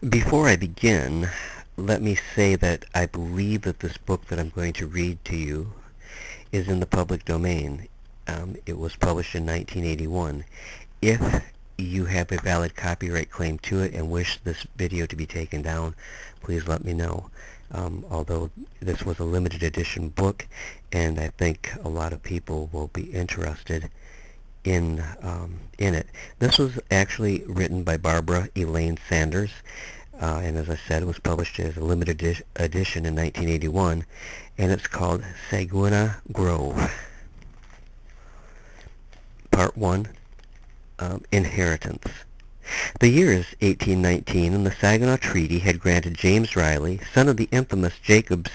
Before I begin, let me say that I believe that this book that I'm going to read to you is in the public domain. It was published in 1981. If you have a valid copyright claim to it and wish this video to be taken down, please let me know. Although this was a limited edition book, and I think a lot of people will be interested in it. This was actually written by Barbara Elaine Sanders, and as I said, it was published as a limited edition in 1981, and it's called Saguina Grove. Part 1, Inheritance. The year is 1819, and the Saginaw Treaty had granted James Riley, son of the infamous Jacobus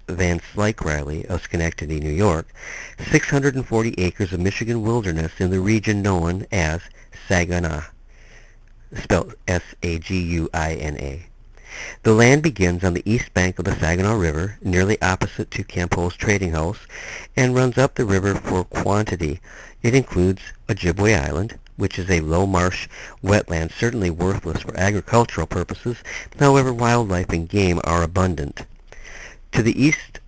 Van Slyke Riley of Schenectady, New York, 640 acres of Michigan wilderness in the region known as Saginaw, spelled S-A-G-U-I-N-A. The land begins on the east bank of the Saginaw River, nearly opposite to Campo's Trading House, and runs up the river for quantity. It includes Ojibway Island, which is a low marsh wetland certainly worthless for agricultural purposes. However, wildlife and game are abundant. To the east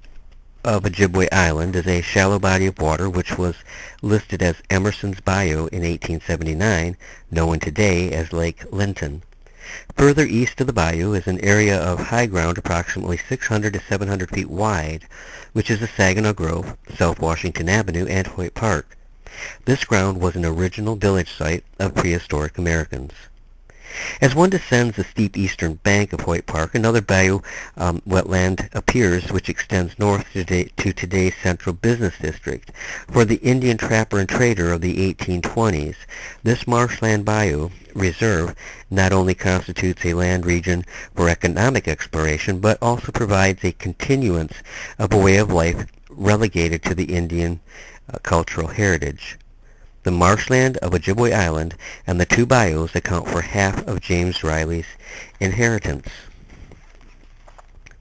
of Ojibway Island is a shallow body of water which was listed as Emerson's Bayou in 1879, known today as Lake Linton. Further east of the bayou is an area of high ground approximately 600 to 700 feet wide, which is the Saginaw Grove, South Washington Avenue, and Hoyt Park. This ground was an original village site of prehistoric Americans. As one descends the steep eastern bank of Hoyt Park, another bayou wetland appears which extends north to today's central business district. For the Indian trapper and trader of the 1820s, this marshland bayou reserve not only constitutes a land region for economic exploration, but also provides a continuance of a way of life relegated to the Indian cultural heritage. The marshland of Ojibway Island and the two bayous account for half of James Riley's inheritance.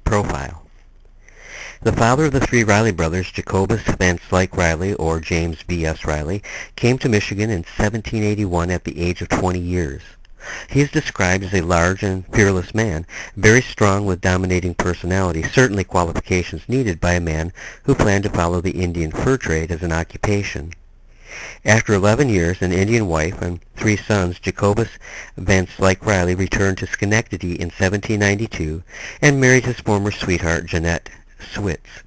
Profile. The father of the three Riley brothers, Jacobus Van Slyke Riley, or James B.S. Riley, came to Michigan in 1781 at the age of 20 years. He is described as a large and fearless man, very strong with dominating personality, certainly qualifications needed by a man who planned to follow the Indian fur trade as an occupation. After 11 years, an Indian wife and 3 sons, Jacobus Van Slyke Riley returned to Schenectady in 1792 and married his former sweetheart, Jeanette Switz.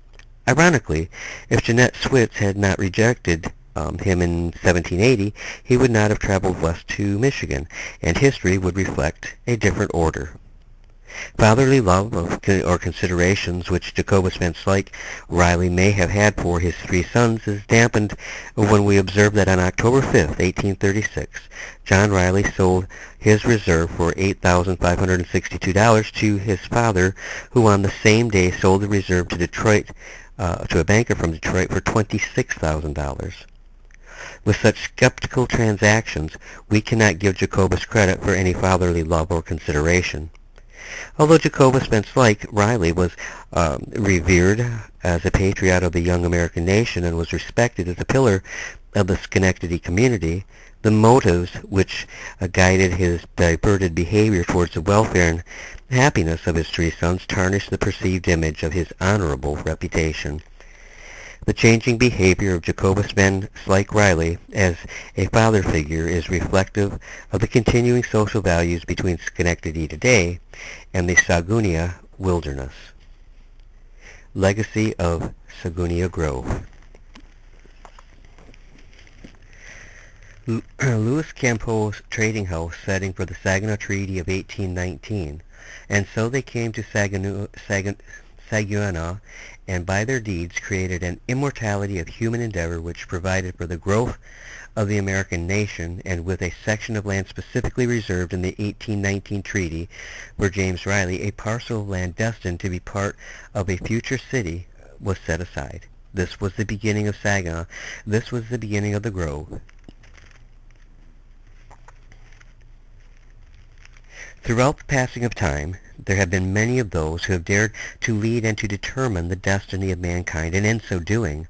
Ironically, if Jeanette Switz had not rejected him in 1780, he would not have traveled west to Michigan, and history would reflect a different order. Fatherly love or considerations which Jacobus Van Slyke Riley may have had for his 3 sons is dampened when we observe that on October 5, 1836, John Riley sold his reserve for $8,562 to his father, who on the same day sold the reserve to a banker from Detroit for $26,000. With such skeptical transactions, we cannot give Jacobus credit for any fatherly love or consideration. Although Jacobus Van Slyke Riley was revered as a patriot of the young American nation and was respected as a pillar of the Schenectady community, the motives which guided his diverted behavior towards the welfare and happiness of his 3 sons tarnished the perceived image of his honorable reputation. The changing behavior of Jacobus Van Slyke Riley as a father figure is reflective of the continuing social values between Schenectady today and the Saguina wilderness. Legacy of Saguina Grove. Louis Campo's trading house setting for the Saginaw Treaty of 1819, and so they came to Saginaw, and by their deeds created an immortality of human endeavor which provided for the growth of the American nation, and with a section of land specifically reserved in the 1819 treaty for James Riley, a parcel of land destined to be part of a future city was set aside. This was the beginning of Saginaw. This was the beginning of the Grove. Throughout the passing of time, there have been many of those who have dared to lead and to determine the destiny of mankind, and in so doing,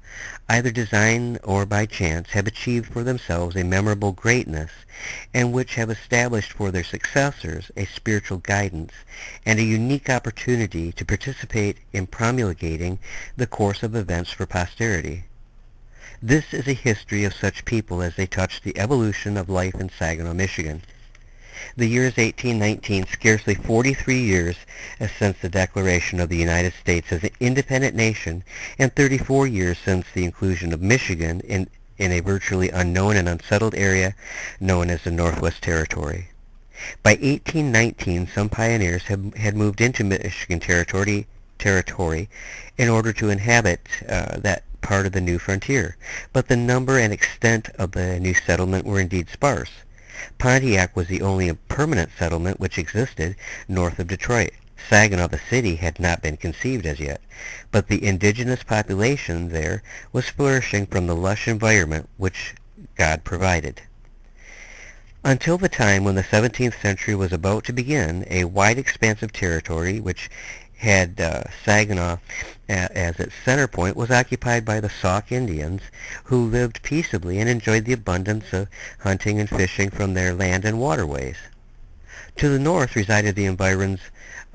either design or by chance, have achieved for themselves a memorable greatness, and which have established for their successors a spiritual guidance and a unique opportunity to participate in promulgating the course of events for posterity. This is a history of such people as they touch the evolution of life in Saginaw, Michigan. The year is 1819, scarcely 43 years since the declaration of the United States as an independent nation, and 34 years since the inclusion of Michigan in a virtually unknown and unsettled area known as the Northwest Territory. By 1819, some pioneers had moved into Michigan territory in order to inhabit that part of the new frontier, but the number and extent of the new settlement were indeed sparse. Pontiac was the only permanent settlement which existed north of Detroit. Saginaw, the city, had not been conceived as yet, but the indigenous population there was flourishing from the lush environment which God provided. Until the time when the 17th century was about to begin, a wide expanse of territory which had Saginaw as its center point was occupied by the Sauk Indians, who lived peaceably and enjoyed the abundance of hunting and fishing from their land and waterways. To the north resided the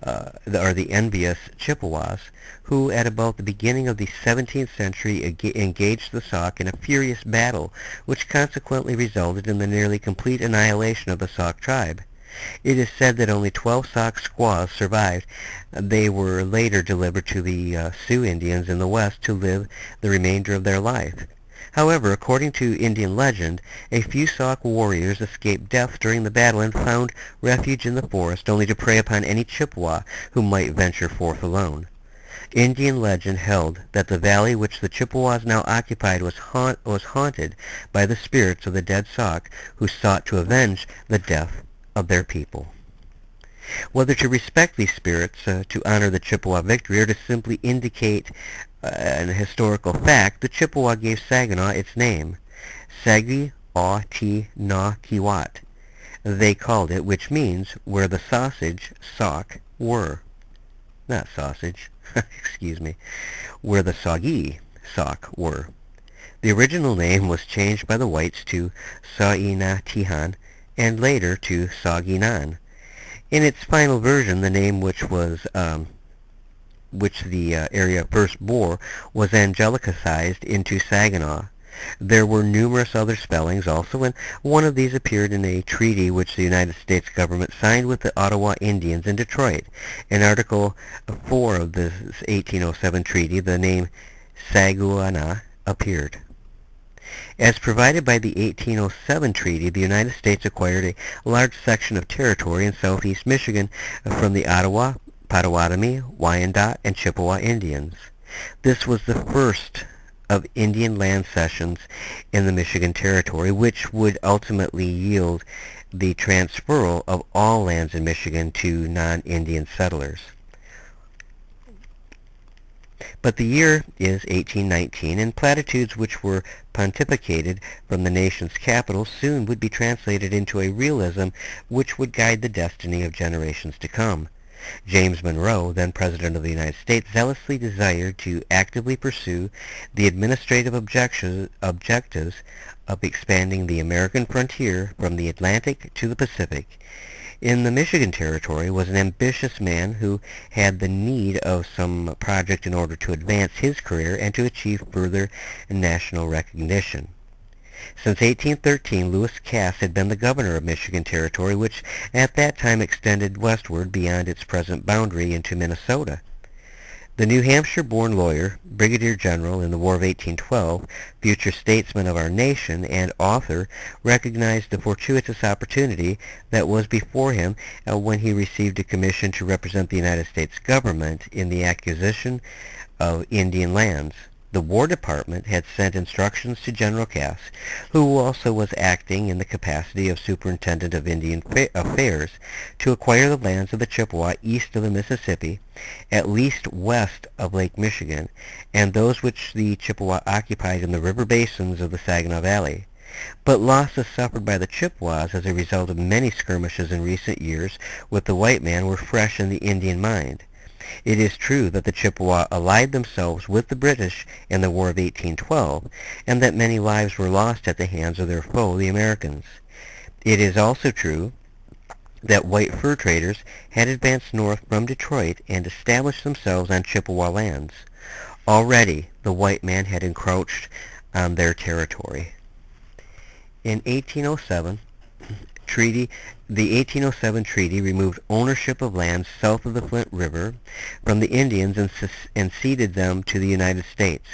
the envious Chippewas, who at about the beginning of the 17th century engaged the Sauk in a furious battle, which consequently resulted in the nearly complete annihilation of the Sauk tribe. It is said that only 12 Sauk squaws survived. They were later delivered to the Sioux Indians in the west to live the remainder of their life. However, according to Indian legend, a few Sauk warriors escaped death during the battle and found refuge in the forest, only to prey upon any Chippewa who might venture forth alone. Indian legend held that the valley which the Chippewas now occupied was haunted by the spirits of the dead Sauk, who sought to avenge the death of their people. Whether to respect these spirits, to honor the Chippewa victory, or to simply indicate an historical fact, the Chippewa gave Saginaw its name, Sagi-aw-ti-na-kiwat. They called it, which means where the sausage Sauk were. Not sausage, excuse me, where the Saugee Sauk were. The original name was changed by the whites to Saguina-tihan, and later to Saginan. In its final version, the name which the area first bore was angelicized into Saginaw. There were numerous other spellings also, and one of these appeared in a treaty which the United States government signed with the Ottawa Indians in Detroit. In Article 4 of the 1807 treaty, the name Saguana appeared. As provided by the 1807 treaty, the United States acquired a large section of territory in southeast Michigan from the Ottawa, Potawatomi, Wyandot, and Chippewa Indians. This was the first of Indian land cessions in the Michigan Territory, which would ultimately yield the transferal of all lands in Michigan to non-Indian settlers. But the year is 1819, and platitudes which were pontificated from the nation's capital soon would be translated into a realism which would guide the destiny of generations to come. James Monroe, then President of the United States, zealously desired to actively pursue the administrative objectives of expanding the American frontier from the Atlantic to the Pacific. In the Michigan Territory was an ambitious man who had the need of some project in order to advance his career and to achieve further national recognition. Since 1813, Lewis Cass had been the governor of Michigan Territory, which at that time extended westward beyond its present boundary into Minnesota. The New Hampshire-born lawyer, brigadier general in the War of 1812, future statesman of our nation, and author, recognized the fortuitous opportunity that was before him when he received a commission to represent the United States government in the acquisition of Indian lands. The War Department had sent instructions to General Cass, who also was acting in the capacity of Superintendent of Indian Affairs, to acquire the lands of the Chippewa east of the Mississippi, at least west of Lake Michigan, and those which the Chippewa occupied in the river basins of the Saginaw Valley. But losses suffered by the Chippewas as a result of many skirmishes in recent years with the white man were fresh in the Indian mind. It is true that the Chippewa allied themselves with the British in the War of 1812, and that many lives were lost at the hands of their foe, the Americans. It is also true that white fur traders had advanced north from Detroit and established themselves on Chippewa lands. Already the white man had encroached on their territory. In 1807, the 1807 treaty removed ownership of lands south of the Flint River from the Indians and ceded them to the United States.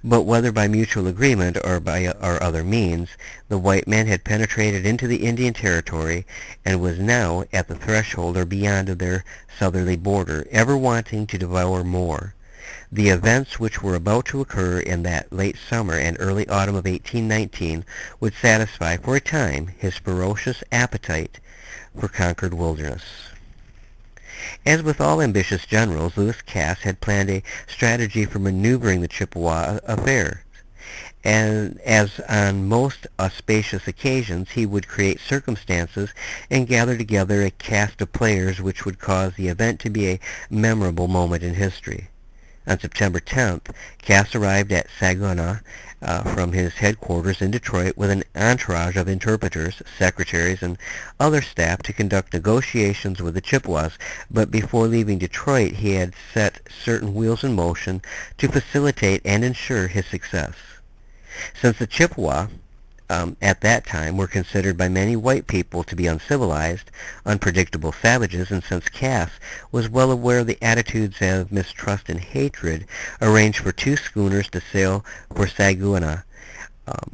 But whether by mutual agreement or by other means, the white man had penetrated into the Indian territory and was now at the threshold or beyond of their southerly border, ever wanting to devour more. The events which were about to occur in that late summer and early autumn of 1819 would satisfy for a time his ferocious appetite for conquered wilderness. As with all ambitious generals, Lewis Cass had planned a strategy for maneuvering the Chippewa affairs. And as on most auspicious occasions, he would create circumstances and gather together a cast of players which would cause the event to be a memorable moment in history. On September 10th, Cass arrived at Saguina from his headquarters in Detroit with an entourage of interpreters, secretaries, and other staff to conduct negotiations with the Chippewas, but before leaving Detroit he had set certain wheels in motion to facilitate and ensure his success. Since the Chippewa at that time were considered by many white people to be uncivilized, unpredictable savages, and since Cass was well aware of the attitudes of mistrust and hatred, arranged for 2 schooners to sail for Saguina.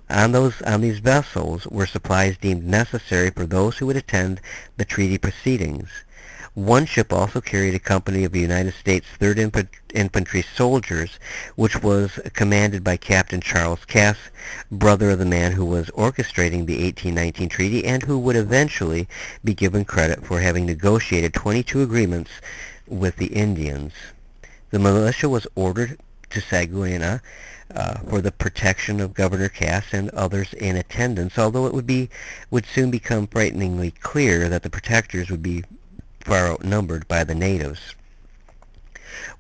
On these vessels were supplies deemed necessary for those who would attend the treaty proceedings. One ship also carried a company of United States 3rd Infantry soldiers, which was commanded by Captain Charles Cass, brother of the man who was orchestrating the 1819 treaty and who would eventually be given credit for having negotiated 22 agreements with the Indians. The militia was ordered to Saguina for the protection of Governor Cass and others in attendance, although it would soon become frighteningly clear that the protectors would be far outnumbered by the natives.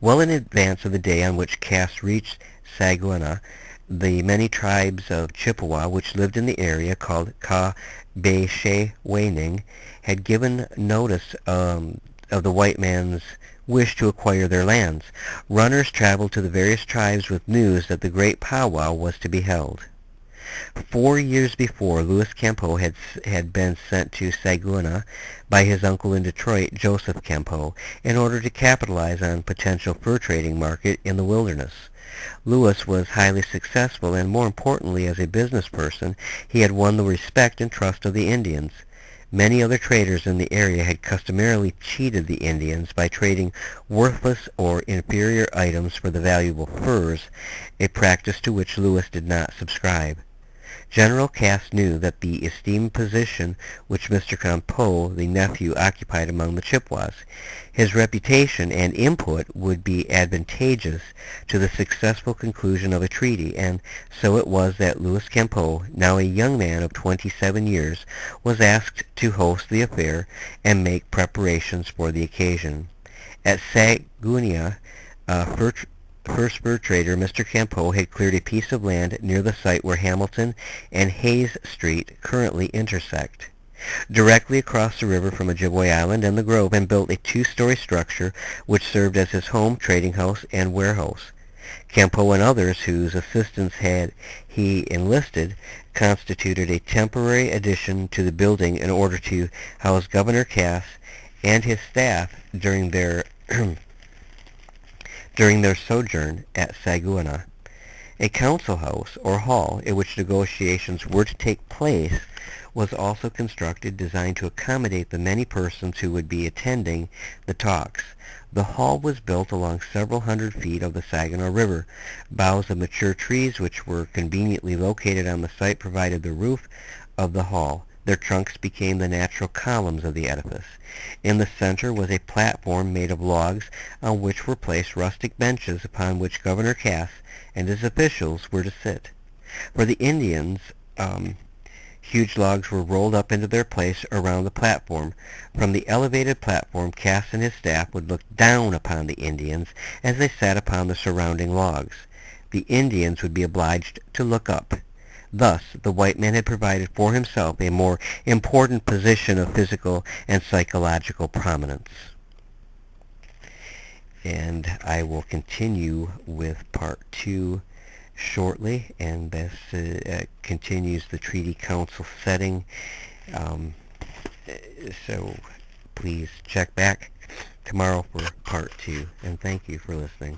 Well in advance of the day on which Cass reached Saguina, the many tribes of Chippewa which lived in the area, called Ka-be-she-waning, had given notice of the white man's wish to acquire their lands. Runners traveled to the various tribes with news that the great powwow was to be held. 4 years before, Louis Campeau had been sent to Saguina by his uncle in Detroit, Joseph Campeau, in order to capitalize on potential fur trading market in the wilderness. Louis was highly successful, and more importantly, as a business person, he had won the respect and trust of the Indians. Many other traders in the area had customarily cheated the Indians by trading worthless or inferior items for the valuable furs, a practice to which Louis did not subscribe. General Cass knew that the esteemed position which Mr. Campeau, the nephew, occupied among the Chippewas. His reputation and input would be advantageous to the successful conclusion of a treaty, and so it was that Louis Campeau, now a young man of 27 years, was asked to host the affair and make preparations for the occasion. At Saguina, first fur trader Mr. Campeau had cleared a piece of land near the site where Hamilton and Hayes Street currently intersect, directly across the river from Ojibway Island and the Grove, and built a 2-story structure which served as his home, trading house, and warehouse. Campeau and others whose assistance he enlisted constituted a temporary addition to the building in order to house Governor Cass and his staff during their sojourn at Saguina. A council house, or hall, in which negotiations were to take place, was also constructed, designed to accommodate the many persons who would be attending the talks. The hall was built along several hundred feet of the Saginaw River. Boughs of mature trees, which were conveniently located on the site, provided the roof of the hall. Their trunks became the natural columns of the edifice. In the center was a platform made of logs on which were placed rustic benches upon which Governor Cass and his officials were to sit. For the Indians, Huge logs were rolled up into their place around the platform. From the elevated platform, Cass and his staff would look down upon the Indians as they sat upon the surrounding logs. The Indians would be obliged to look up. Thus, the white man had provided for himself a more important position of physical and psychological prominence. And I will continue with part 2 shortly, and this continues the Treaty Council setting. So please check back tomorrow for part 2, and thank you for listening.